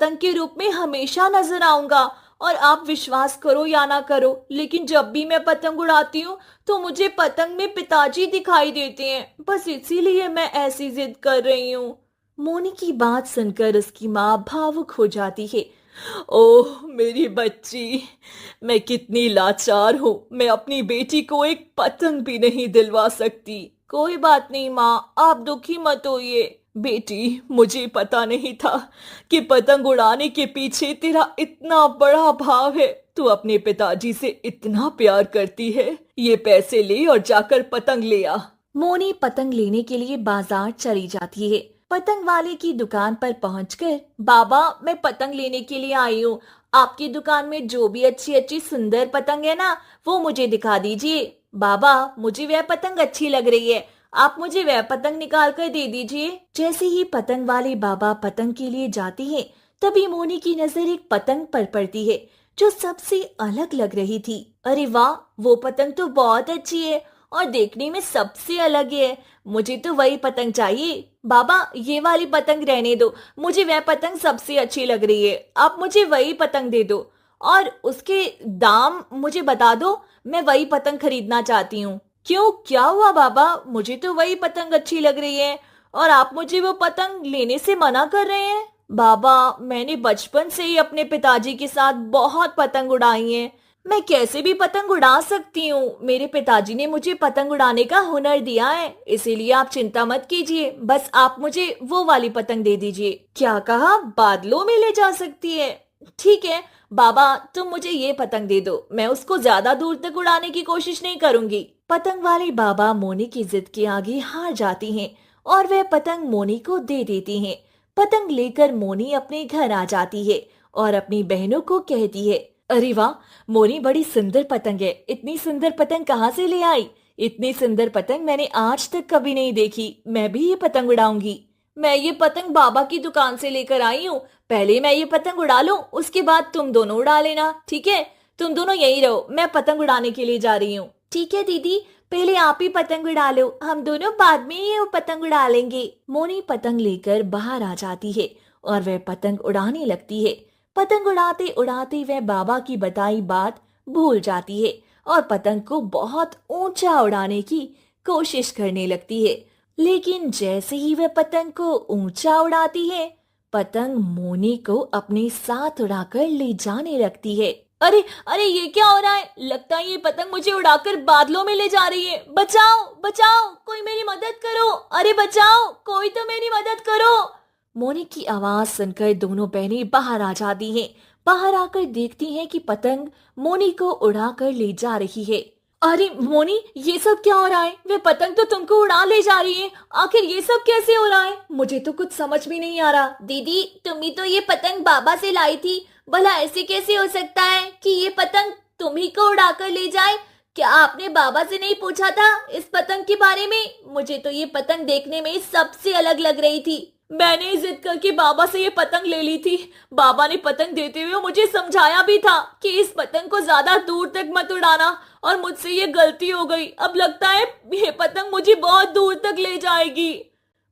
पतंग के रूप में हमेशा नजर आऊंगा। और आप विश्वास करो या ना करो, लेकिन जब भी मैं पतंग उड़ाती हूँ तो मुझे पतंग में पिताजी दिखाई देते हैं। बस इसीलिए मैं ऐसी जिद कर रही हूँ। मोनी की बात सुनकर उसकी माँ भावुक हो जाती है। ओह मेरी बच्ची, मैं कितनी लाचार हूँ। मैं अपनी बेटी को एक पतंग भी नहीं दिलवा सकती। कोई बात नहीं माँ, आप दुखी मत होइए। बेटी, मुझे पता नहीं था कि पतंग उड़ाने के पीछे तेरा इतना बड़ा भाव है। तू अपने पिताजी से इतना प्यार करती है। ये पैसे ले और जाकर पतंग ले आ। मोनी पतंग लेने के लिए बाजार चली जाती है। पतंग वाले की दुकान पर पहुंचकर, बाबा मैं पतंग लेने के लिए आई हूँ। आपकी दुकान में जो भी अच्छी अच्छी सुंदर पतंग है ना, वो मुझे दिखा दीजिए। बाबा मुझे वह पतंग अच्छी लग रही है, आप मुझे वह पतंग निकाल कर दे दीजिए। जैसे ही पतंग वाले बाबा पतंग के लिए जाती है, तभी मोनी की नजर एक पतंग पर पड़ती है जो सबसे अलग लग रही थी। अरे वाह, वो पतंग तो बहुत अच्छी है और देखने में सबसे अलग है। मुझे तो वही पतंग चाहिए। बाबा ये वाली पतंग रहने दो, मुझे वह पतंग सबसे अच्छी लग रही है। आप मुझे वही पतंग दे दो और उसके दाम मुझे बता दो। मैं वही पतंग खरीदना चाहती हूँ। क्यों, क्या हुआ बाबा? मुझे तो वही पतंग अच्छी लग रही है और आप मुझे वो पतंग लेने से मना कर रहे हैं। बाबा मैंने बचपन से ही अपने पिताजी के साथ बहुत पतंग उड़ाई है। मैं कैसे भी पतंग उड़ा सकती हूँ। मेरे पिताजी ने मुझे पतंग उड़ाने का हुनर दिया है, इसीलिए आप चिंता मत कीजिए। बस आप मुझे वो वाली पतंग दे दीजिए। क्या कहा? बादलों में ले जा सकती है? ठीक है बाबा, तुम मुझे ये पतंग दे दो। मैं उसको ज्यादा दूर तक उड़ाने की कोशिश नहीं करूंगी। पतंग वाले बाबा मोनी की जिद के आगे हार जाती हैं और वह पतंग मोनी को दे देती हैं। पतंग लेकर मोनी अपने घर आ जाती है और अपनी बहनों को कहती है, अरे वाह मोनी, बड़ी सुंदर पतंग है। इतनी सुंदर पतंग कहाँ से ले आई? इतनी सुंदर पतंग मैंने आज तक कभी नहीं देखी। मैं भी ये पतंग उड़ाऊंगी। मैं ये पतंग बाबा की दुकान से लेकर आई हूँ। पहले मैं ये पतंग उड़ा लूं, उसके बाद तुम दोनों उड़ा लेना, ठीक है? तुम दोनों यही रहो, मैं पतंग उड़ाने के लिए जा रही हूँ। ठीक है दीदी, पहले आप ही पतंग उड़ा लो, हम दोनों बाद में ये पतंग उड़ा लेंगे। मोनी पतंग लेकर बाहर आ जाती है और वह पतंग उड़ाने लगती है। पतंग उड़ाते उड़ाते वह बाबा की बताई बात भूल जाती है और पतंग को बहुत ऊंचा उड़ाने की कोशिश करने लगती है। लेकिन जैसे ही वह पतंग को ऊंचा उड़ाती है, पतंग मोनी को अपने साथ उड़ाकर ले जाने लगती है। अरे अरे, ये क्या हो रहा है? लगता है ये पतंग मुझे उड़ाकर बादलों में ले जा रही है। बचाओ बचाओ, कोई मेरी मदद करो। अरे बचाओ, कोई तो मेरी मदद करो। मोनी की आवाज सुनकर दोनों बहनें बाहर आ जाती हैं। बाहर आकर देखती हैं कि पतंग मोनी को उड़ाकर ले जा रही है। अरे मोनी, ये सब क्या हो रहा है? वे पतंग तो तुमको उड़ा ले जा रही है। आखिर ये सब कैसे हो रहा है? मुझे तो कुछ समझ में नहीं आ रहा। दीदी, तुम ही तो ये पतंग बाबा से लाई थी। भला ऐसे कैसे हो सकता है कि ये पतंग तुम ही को उड़ाकर ले जाए? क्या आपने बाबा से नहीं पूछा था इस पतंग के बारे में? मुझे तो ये पतंग देखने में सबसे अलग लग रही थी। मैंने जिद करके बाबा से ये पतंग ले ली थी। बाबा ने पतंग देते हुए मुझे समझाया भी था कि इस पतंग को ज्यादा दूर तक मत उड़ाना, और मुझसे ये गलती हो गई। अब लगता है ये पतंग मुझे बहुत दूर तक ले जाएगी।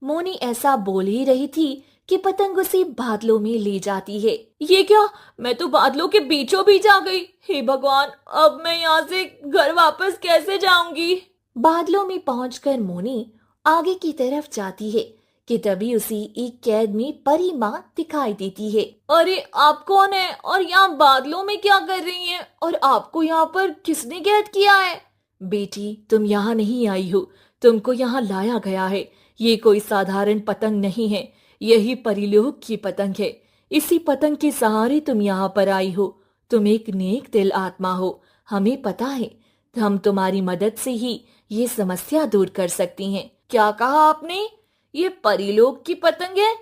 मोनी ऐसा बोल ही रही थी कि पतंग उसे बादलों में ले जाती है। ये क्या? मैं तो बादलों के बीचों बीच आ गई। हे भगवान, अब मैं यहाँ से घर वापस कैसे जाऊंगी? बादलों में पहुंचकर मोनी आगे की तरफ जाती है कि तभी उसे एक कैद में परी माँ दिखाई देती है। अरे आप कौन है और यहाँ बादलों में क्या कर रही हैं? और आपको यहाँ पर किसने कैद किया है? बेटी, तुम यहाँ नहीं आई हो, तुमको यहाँ लाया गया है। ये कोई साधारण पतंग नहीं है, यही परिलोक की पतंग है। इसी पतंग के सहारे तुम यहाँ पर आई हो। तुम एक नेक दिल आत्मा हो, हमें पता है। हम तुम्हारी मदद से ही ये समस्या दूर कर सकती हैं। क्या कहा आपने? ये परिलोक की पतंग है?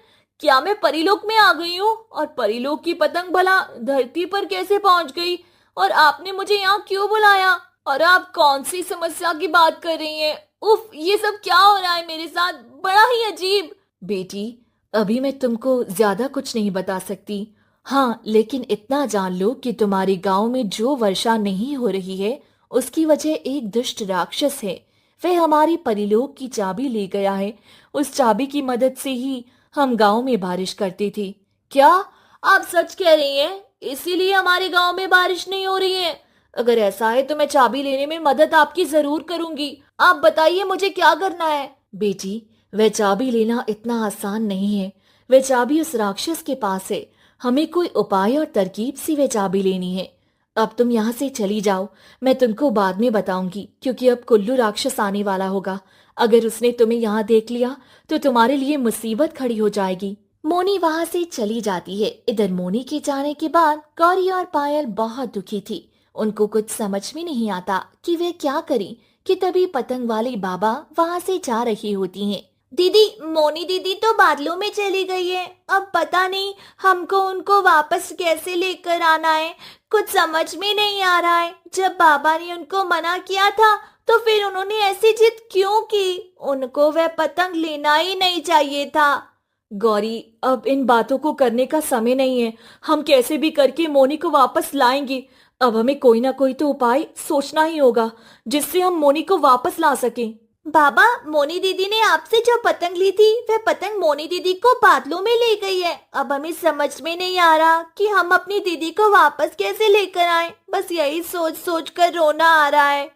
क्या मैं परिलोक में आ गई हूँ? और परिलोक की पतंग भला धरती पर कैसे पहुंच गई? और आपने मुझे यहाँ क्यों बुलाया? और आप कौन सी समस्या की बात कर रही हैं? उफ, ये सब क्या हो रहा है मेरे साथ? बड़ा ही अजीब। बेटी, अभी मैं तुमको ज्यादा कुछ नहीं बता सकती। हाँ, लेकिन इतना जान लो कि तुम्हारे गांव में जो वर्षा नहीं हो रही है, उसकी वजह एक दुष्ट राक्षस है। वह हमारी परिलोक की चाबी ले गया है। उस चाबी की मदद से ही हम गांव में बारिश करते थे। क्या आप सच कह रही हैं, इसीलिए हमारे गांव में बारिश नहीं हो रही है। अगर ऐसा है तो मैं चाबी लेने में मदद आपकी जरूर करूंगी। आप बताइए मुझे क्या करना है। बेटी, वह चाबी लेना इतना आसान नहीं है। वह चाबी उस राक्षस के पास है। हमें कोई उपाय और तरकीब से वह चाबी लेनी है। अब तुम यहाँ से चली जाओ। मैं तुमको बाद में बताऊंगी, क्योंकि अब कुल्लू राक्षस आने वाला होगा। अगर उसने तुम्हें यहाँ देख लिया तो तुम्हारे लिए मुसीबत खड़ी हो जाएगी। मोनी वहां से चली जाती है। इधर मोनी के जाने के बाद गौरी और पायल बहुत दुखी थी। उनको कुछ समझ में नहीं आता कि वे क्या करें कि तभी पतंग वाली बाबा वहां से जा रही होती हैं। दीदी, मोनी दीदी तो बादलों में चली गई है। अब पता नहीं हमको उनको वापस कैसे लेकर आना है। कुछ समझ में नहीं आ रहा है। जब बाबा ने उनको मना किया था तो फिर उन्होंने ऐसी जिद क्यों की? उनको वह पतंग लेना ही नहीं चाहिए था। गौरी, अब इन बातों को करने का समय नहीं है। हम कैसे भी करके मोनी को वापस लाएंगे। अब हमें कोई ना कोई तो उपाय सोचना ही होगा जिससे हम मोनी को वापस ला सकें। बाबा, मोनी दीदी ने आपसे जो पतंग ली थी वह पतंग मोनी दीदी को बादलों में ले गई है। अब हमें समझ में नहीं आ रहा कि हम अपनी दीदी को वापस कैसे लेकर आए। बस यही सोच सोच कर रोना आ रहा है।